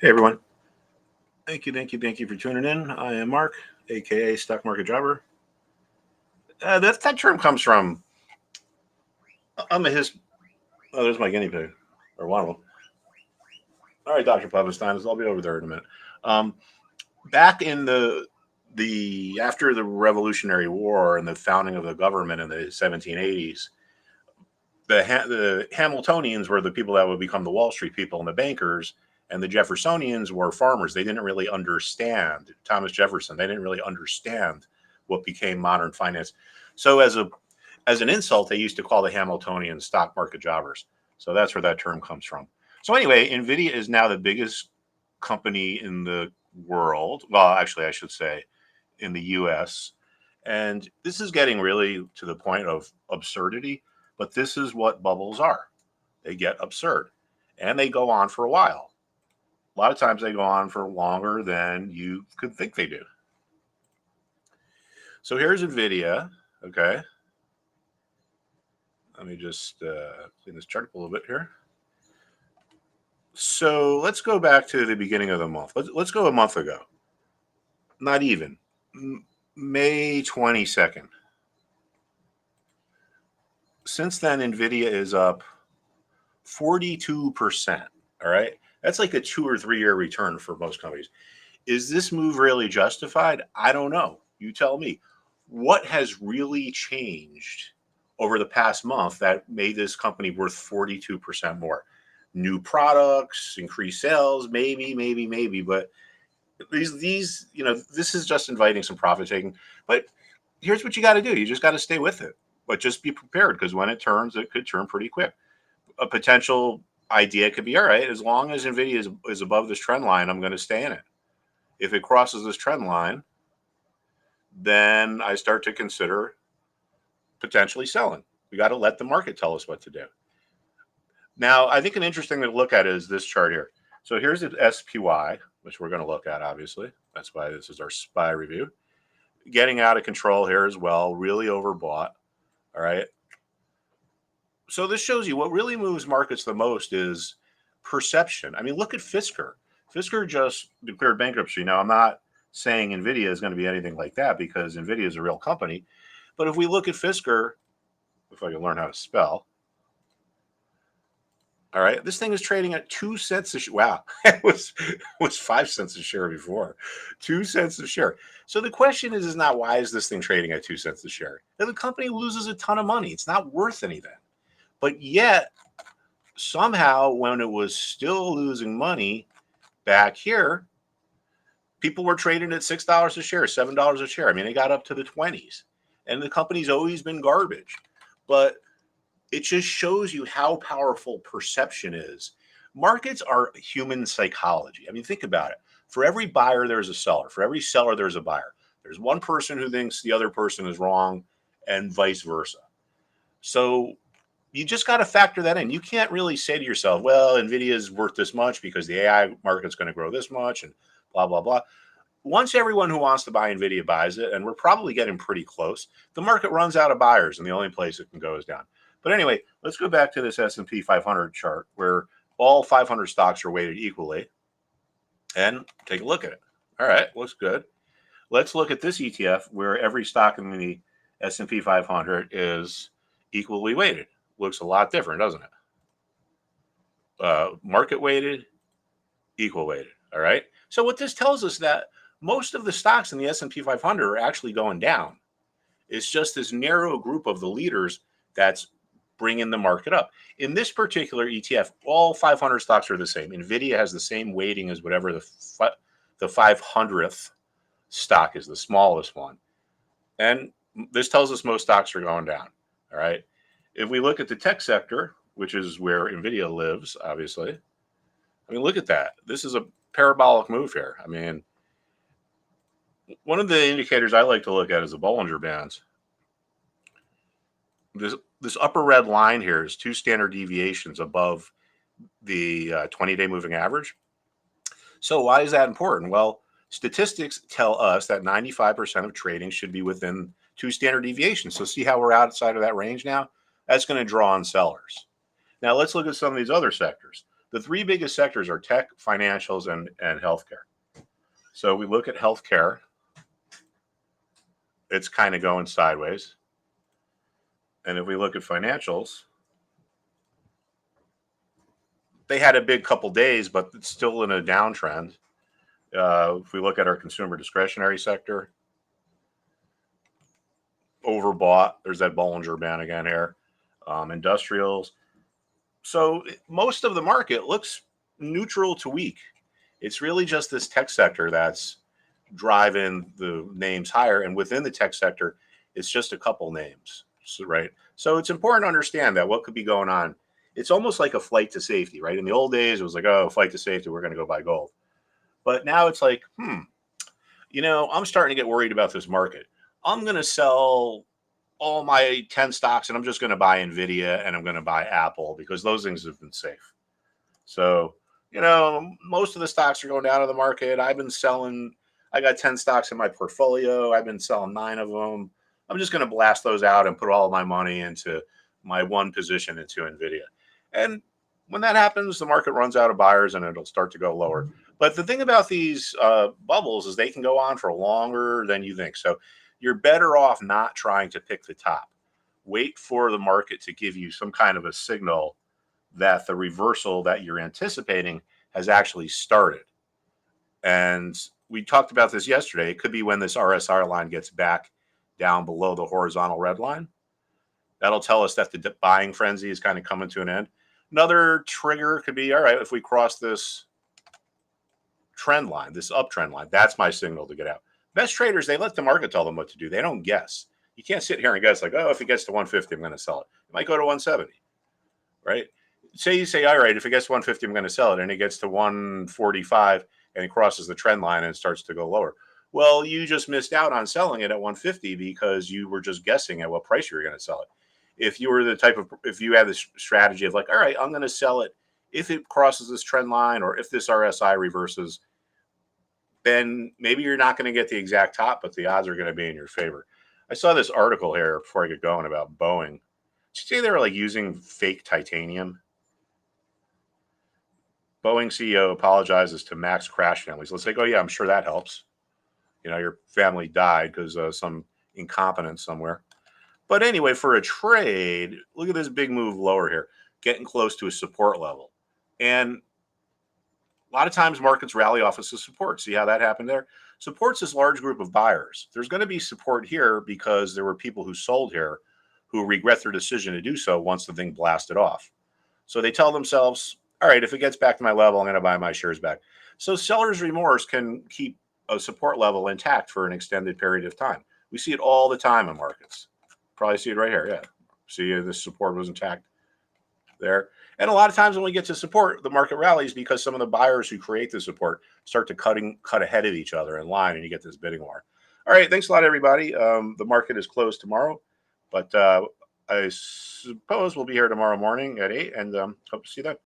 Hey everyone. Thank you for tuning in. I am Mark, aka Stock Market Jobber. That term comes from I'm a his. Oh, there's my guinea pig, or one of them. All right, Doctor Pavestein, I'll be over there in a minute. Um, Back in the after the Revolutionary War and the founding of the government in the 1780s, the Hamiltonians were the people that would become the Wall Street people and the bankers, and the Jeffersonians were farmers. They didn't really understand Thomas Jefferson. They didn't really understand what became modern finance. So as an insult, they used to call the Hamiltonians stock market jobbers. So that's where that term comes from. So anyway, NVIDIA is now the biggest company in the world. Well, actually, I should say in the US. And this is getting really to the point of absurdity, but this is what bubbles are. They get absurd and they go on for a while. A lot of times they go on for longer than you could think they do. So here's NVIDIA. Okay. Let me just clean this chart up a little bit here. So let's go back to the beginning of the month. Let's go a month ago. Not even. May 22nd. Since then, NVIDIA is up 42%. All right. That's like a 2 or 3 year return for most companies. Is this move really justified? I don't know. You tell me. What has really changed over the past month that made this company worth 42% more? New products, increased sales, maybe, but these, this is just inviting some profit taking. But here's what you got to do. You just got to stay with it, but just be prepared because when it turns, it could turn pretty quick. A potential idea could be, all right, as long as NVIDIA is above this trend line, I'm going to stay in it. If it crosses this trend line, then I start to consider potentially selling. We got to let the market tell us what to do. Now, I think an interesting thing to look at is this chart here. So here's the SPY, which we're going to look at, obviously. That's why this is our SPY review. Getting out of control here as well, really overbought. All right. So this shows you what really moves markets the most is perception. I mean, look at Fisker. Fisker just declared bankruptcy. Now, I'm not saying NVIDIA is going to be anything like that because NVIDIA is a real company. But if we look at Fisker, if I can learn how to spell, all right, this thing is trading at 2 cents a share. Wow, it was 5 cents a share before, 2 cents a share. So the question is not why is this thing trading at 2 cents a share? Now, the company loses a ton of money. It's not worth anything. But yet, somehow, when it was still losing money back here, people were trading at $6 a share, $7 a share. I mean, it got up to the 20s. And the company's always been garbage. But it just shows you how powerful perception is. Markets are human psychology. I mean, think about it. For every buyer, there's a seller. For every seller, there's a buyer. There's one person who thinks the other person is wrong and vice versa. So you just got to factor that in. You can't really say to yourself, well, NVIDIA is worth this much because the AI market's going to grow this much and blah, blah, blah. Once everyone who wants to buy NVIDIA buys it, and we're probably getting pretty close, the market runs out of buyers and the only place it can go is down. But anyway, let's go back to this S&P 500 chart where all 500 stocks are weighted equally and take a look at it. All right, looks good. Let's look at this ETF where every stock in the S&P 500 is equally weighted. Looks a lot different, doesn't it? Market weighted, equal weighted. All right. So what this tells us that most of the stocks in the S&P 500 are actually going down. It's just this narrow group of the leaders that's bringing the market up. In this particular ETF, all 500 stocks are the same. NVIDIA has the same weighting as whatever the 500th stock is, the smallest one. And this tells us most stocks are going down. All right. If we look at the tech sector, which is where NVIDIA lives, obviously, I mean, look at that. This is a parabolic move here. I mean, one of the indicators I like to look at is the Bollinger Bands. This upper red line here is 2 standard deviations above the 20-day moving average. So why is that important? Well, statistics tell us that 95% of trading should be within 2 standard deviations. So see how we're outside of that range now? That's going to draw on sellers. Now let's look at some of these other sectors. The three biggest sectors are tech, financials, and healthcare. So we look at healthcare, it's kind of going sideways. And if we look at financials, they had a big couple days, but it's still in a downtrend. If we look at our consumer discretionary sector, overbought. There's that Bollinger Band again here. Industrials. So most of the market looks neutral to weak. It's really just this tech sector that's driving the names higher. And within the tech sector, it's just a couple names, right? So it's important to understand that what could be going on. It's almost like a flight to safety, right? In the old days, it was like, oh, flight to safety, we're going to go buy gold. But now it's like, I'm starting to get worried about this market. I'm going to sell all my 10 stocks and I'm just going to buy NVDA and I'm going to buy Apple because those things have been safe. So, most of the stocks are going down in the market. I got 10 stocks in my portfolio. I've been selling 9 of them. I'm just going to blast those out and put all of my money into my one position into NVIDIA. And when that happens, the market runs out of buyers and it'll start to go lower. But the thing about these bubbles is they can go on for longer than you think. So you're better off not trying to pick the top. Wait for the market to give you some kind of a signal that the reversal that you're anticipating has actually started. And we talked about this yesterday. It could be when this RSI line gets back down below the horizontal red line. That'll tell us that the buying frenzy is kind of coming to an end. Another trigger could be, all right, if we cross this trend line, this uptrend line, that's my signal to get out. Best traders, they let the market tell them what to do. They don't guess. You can't sit here and guess like, oh, if it gets to 150, I'm going to sell it. It might go to 170, right? You say, all right, if it gets to 150, I'm going to sell it. And it gets to 145 and it crosses the trend line and starts to go lower. Well, you just missed out on selling it at 150 because you were just guessing at what price you were going to sell it. If you were if you had this strategy of like, all right, I'm going to sell it if it crosses this trend line or if this RSI reverses, then maybe you're not going to get the exact top, but the odds are going to be in your favor. I saw this article here before I get going about Boeing. Did you say they were like using fake titanium? Boeing CEO apologizes to Max crash families. Let's say, oh yeah, I'm sure that helps. Your family died because of some incompetence somewhere. But anyway, for a trade, look at this big move lower here, getting close to a support level. And a lot of times markets rally off of support. See how that happened there? Support's this large group of buyers. There's going to be support here because there were people who sold here who regret their decision to do so once the thing blasted off. So they tell themselves, all right, if it gets back to my level, I'm going to buy my shares back. So seller's remorse can keep a support level intact for an extended period of time. We see it all the time in markets. Probably see it right here. Yeah. See, this support was intact there. And a lot of times when we get to support, the market rallies because some of the buyers who create the support start to cut ahead of each other in line, and you get this bidding war. All right, thanks a lot, everybody. The market is closed tomorrow, but I suppose we'll be here tomorrow morning at 8, and hope to see you then.